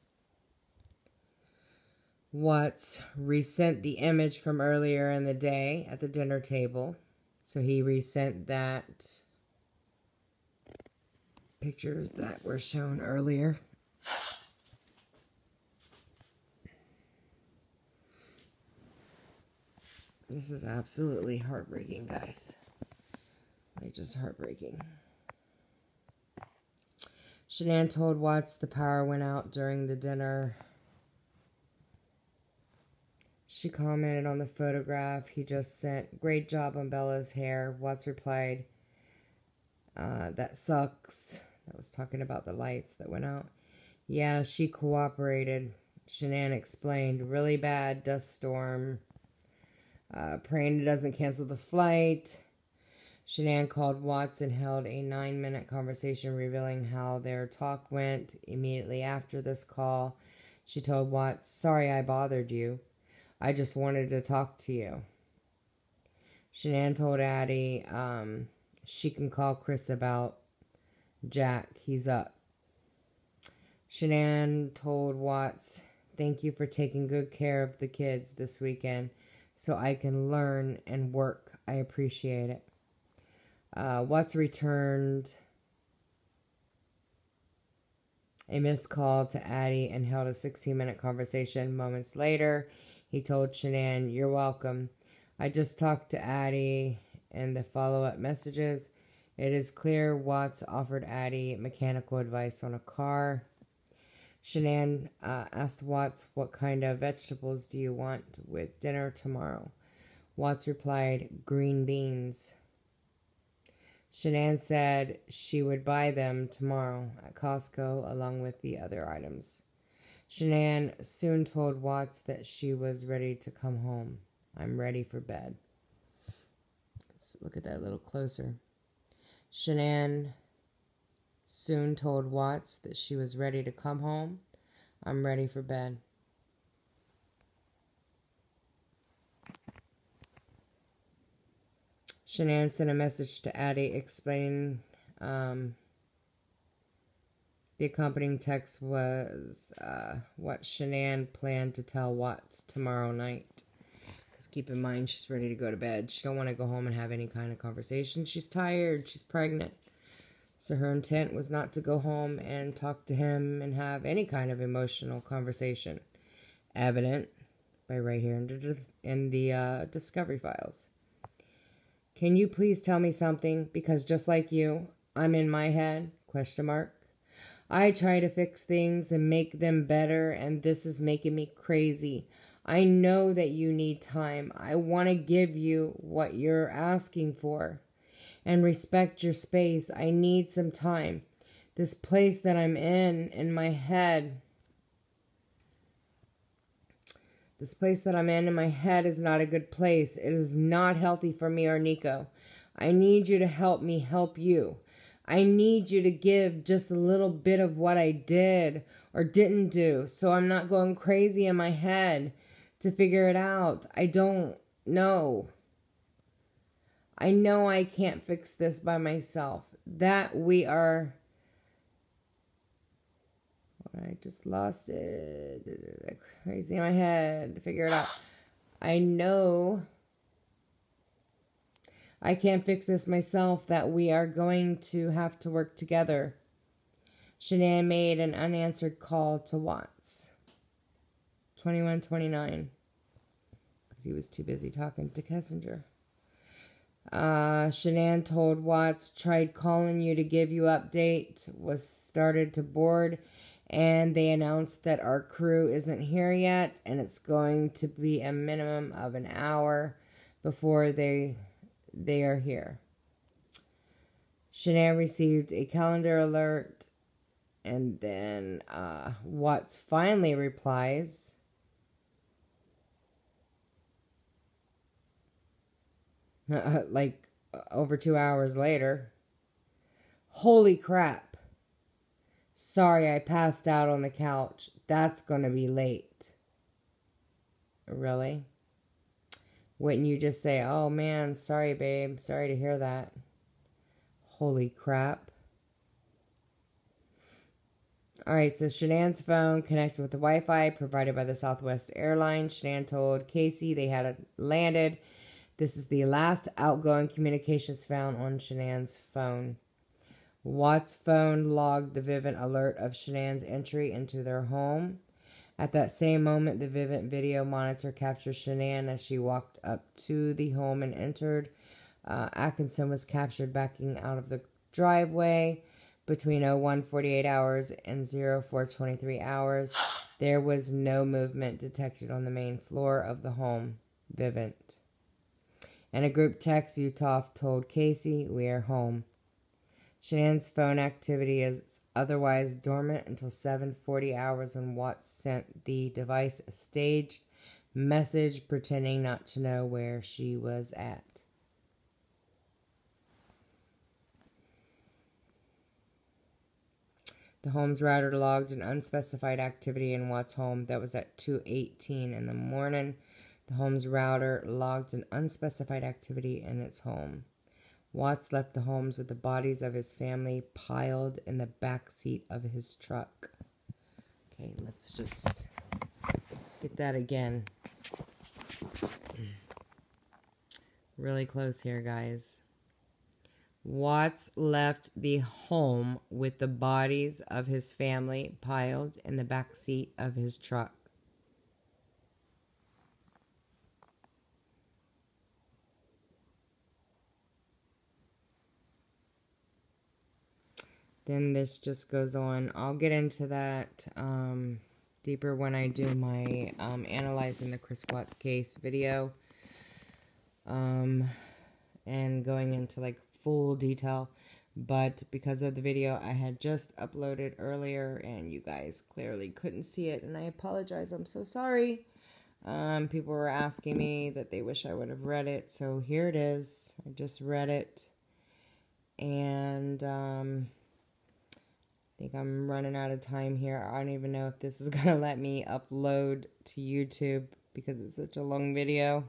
Speaker 1: Watts resent the image from earlier in the day at the dinner table. So he resent that pictures that were shown earlier. This is absolutely heartbreaking, guys. Like, just heartbreaking. Shanann told Watts the power went out during the dinner. She commented on the photograph he just sent. "Great job on Bella's hair." Watts replied, "That sucks." That was talking about the lights that went out. "Yeah, she cooperated." Shanann explained, "Really bad dust storm. Praying it doesn't cancel the flight." Shanann called Watts and held a 9-minute conversation revealing how their talk went. Immediately after this call, she told Watts, "Sorry I bothered you. I just wanted to talk to you." Shanann told Addie she can call Chris about Jack. He's up. Shanann told Watts, "Thank you for taking good care of the kids this weekend so I can learn and work. I appreciate it." Watts returned a missed call to Addie and held a 16-minute conversation. Moments later, he told Shanann, "You're welcome. I just talked to Addie," and the follow-up messages. It is clear Watts offered Addie mechanical advice on a car. Shanann asked Watts, "What kind of vegetables do you want with dinner tomorrow?" Watts replied, "Green beans." Shanann said she would buy them tomorrow at Costco along with the other items. Shanann soon told Watts that she was ready to come home. "I'm ready for bed." Let's look at that a little closer. Shanann soon told Watts that she was ready to come home. "I'm ready for bed." Shanann sent a message to Addie explaining the accompanying text was what Shanann planned to tell Watts tomorrow night. Because keep in mind, she's ready to go to bed. She don't want to go home and have any kind of conversation. She's tired. She's pregnant. So her intent was not to go home and talk to him and have any kind of emotional conversation. Evident by right here in the Discovery Files. "Can you please tell me something? Because just like you, I'm in my head, ? I try to fix things and make them better, and this is making me crazy. I know that you need time. I want to give you what you're asking for and respect your space. I need some time. This place that I'm in my head." This place that I'm in my head is not a good place. It is not healthy for me or Nico. I need you to help me help you. I need you to give just a little bit of what I did or didn't do, so I'm not going crazy in my head to figure it out. I don't know. I know I can't fix this by myself. I just lost it. Crazy in my head to figure it out. I know I can't fix this myself, that we are going to have to work together. Shanann made an unanswered call to Watts. 21:29. Because he was too busy talking to Kessinger. Shanann told Watts, tried calling you to give you update, was started to board, and they announced that our crew isn't here yet, and it's going to be a minimum of an hour before they are here. Shanann received a calendar alert, and then Watts finally replies, like over 2 hours later, holy crap. Sorry, I passed out on the couch. That's going to be late. Really? Wouldn't you just say, oh man, sorry babe, sorry to hear that. Holy crap. Alright, so Shanann's phone connected with the Wi-Fi provided by the Southwest Airlines. Shanann told Casey they had landed. This is the last outgoing communications found on Shanann's phone. Watts' phone logged the Vivint alert of Shanann's entry into their home. At that same moment, the Vivint video monitor captured Shanann as she walked up to the home and entered. Atkinson was captured backing out of the driveway between 01:48 hours and 04:23 hours. There was no movement detected on the main floor of the home. Vivint. In a group text, Utah told Casey, we are home. Shanann's phone activity is otherwise dormant until 7:40 hours when Watts sent the device a staged message pretending not to know where she was at. The home's router logged an unspecified activity in Watts' home that was at 2:18 in the morning. The home's router logged an unspecified activity in its home. Watts left the homes with the bodies of his family piled in the back seat of his truck. Okay, let's just get that again. Really close here, guys. Watts left the home with the bodies of his family piled in the back seat of his truck. Then this just goes on. I'll get into that deeper when I do my analyzing the Chris Watts case video. And going into like full detail. But because of the video I had just uploaded earlier and you guys clearly couldn't see it, and I apologize, I'm so sorry. People were asking me that they wish I would have read it, so here it is. I just read it. And I think I'm running out of time here. I don't even know if this is going to let me upload to YouTube because it's such a long video.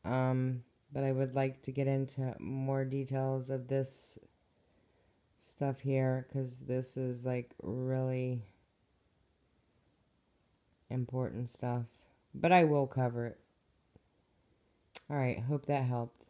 Speaker 1: But I would like to get into more details of this stuff here because this is like really important stuff. But I will cover it. Alright, hope that helped.